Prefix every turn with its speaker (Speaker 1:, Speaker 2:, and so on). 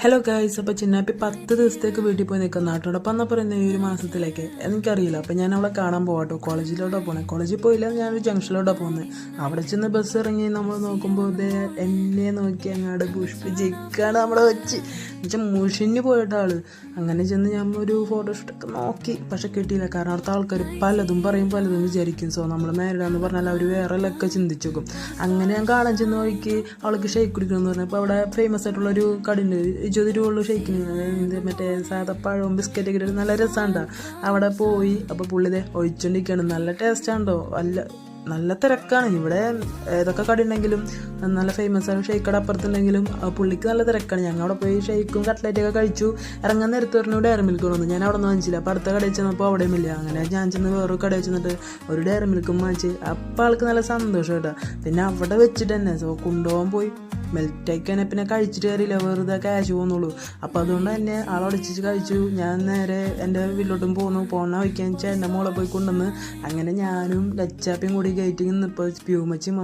Speaker 1: Hello guys, അപ്പോൾ ചിന്നാപ്പി 10 ദിവസത്തേക്ക് വീട്ടിൽ പോയി നിൽക്കുന്ന നാട്ടോടൊപ്പം എന്നാൽ പറയുന്നത് ഈ ഒരു മാസത്തിലേക്ക് എനിക്കറിയില്ല. അപ്പോൾ ഞാൻ അവളെ കാണാൻ പോകട്ടോ. കോളേജിലോട്ടാണ് പോകണേ. കോളേജിൽ പോയില്ല, ഞാനൊരു ജംഗ്ഷനിലോട്ടാണ് പോകുന്നത്. അവിടെ ചെന്ന് ബസ് ഇറങ്ങി നമ്മൾ നോക്കുമ്പോൾ എന്നെ നോക്കി അങ്ങോട്ട് പുഷ്പിച്ചിരിക്കുകയാണ് നമ്മളെ വെച്ച് എന്നുവെച്ചാൽ മുഷിഞ്ഞ് പോയിട്ട് ആള്. അങ്ങനെ ചെന്ന് ഞാൻ ഒരു ഫോട്ടോഷൂട്ടൊക്കെ നോക്കി, പക്ഷെ കിട്ടിയില്ല. കാരണം അവിടുത്തെ ആൾക്കാർ പലതും പറയും, പലതും വിചാരിക്കും. സോ നമ്മൾ നേരിടാന്ന് പറഞ്ഞാൽ അവർ വേറെ ലൊക്കെ ചിന്തിച്ചു നോക്കും. അങ്ങനെ ഞാൻ കാണാൻ ചെന്ന് വഴിക്ക് അവൾക്ക് ഷേക്ക് കുടിക്കണമെന്ന് പറഞ്ഞപ്പോൾ അവിടെ ഫേമസ് ആയിട്ടുള്ളൊരു കടയുണ്ട്. 20 രൂപയുള്ള ഷേക്കിന് മറ്റേ സാധാ പഴവും ബിസ്ക്കറ്റൊക്കെ ഇട്ടിട്ട് നല്ല രസമുണ്ടോ. അവിടെ പോയി അപ്പോൾ പുള്ളിതെ ഒഴിച്ചോണ്ടിരിക്കുകയാണ്. നല്ല ടേസ്റ്റാണ്ടോ, നല്ല തിരക്കാണ് ഇവിടെ. ഏതൊക്കെ കട ഉണ്ടെങ്കിലും നല്ല ഫേമസ് ആണ് ഷെയ്ക്ക് കട അപ്പുറത്തുണ്ടെങ്കിലും പുള്ളിക്ക് നല്ല തിരക്കാണ്. ഞങ്ങൾ അവിടെ പോയി ഷെയ്ക്കും കട്ട്ലറ്റൊക്കെ കഴിച്ചു. ഇറങ്ങാൻ നേരത്തെ പറഞ്ഞു ഡയറി മിൽക്ക് വന്നു. ഞാൻ അവിടെ നിന്ന് വാങ്ങിച്ചില്ല. അപ്പോൾ അടുത്ത കടയിൽ ചെന്നപ്പോൾ അവിടെയും ഇല്ല. അങ്ങനെ ഞാൻ ചെന്ന് വേറൊരു കടയിൽ ചെന്നിട്ട് ഒരു ഡയറി മിൽക്കും വാങ്ങിച്ച്. അപ്പോൾ ആൾക്ക് നല്ല സന്തോഷം കേട്ടോ. പിന്നെ അവിടെ വെച്ചിട്ട് തന്നെ കൊണ്ടുപോകാൻ പോയി മെൽറ്റായിക്കാനെ പിന്നെ കഴിച്ചിട്ട് കയറിയില്ല, വെറുതെ ക്യാഷ് പോകുന്നുള്ളൂ. അപ്പോൾ അതുകൊണ്ട് തന്നെ ആളൊടിച്ചിട്ട് കഴിച്ചു. ഞാൻ നേരെ എൻ്റെ വീട്ടിലോട്ടും പോകുന്ന വയ്ക്കാൻ ചേട്ടൻ്റെ മോളെ പോയി കൊണ്ടുവന്ന്. അങ്ങനെ ഞാനും ലച്ചാപ്പിയും കൂടി ഗേറ്റിൽ നിന്ന് ഇപ്പോൾ പ്യൂമച്ചും വന്നു.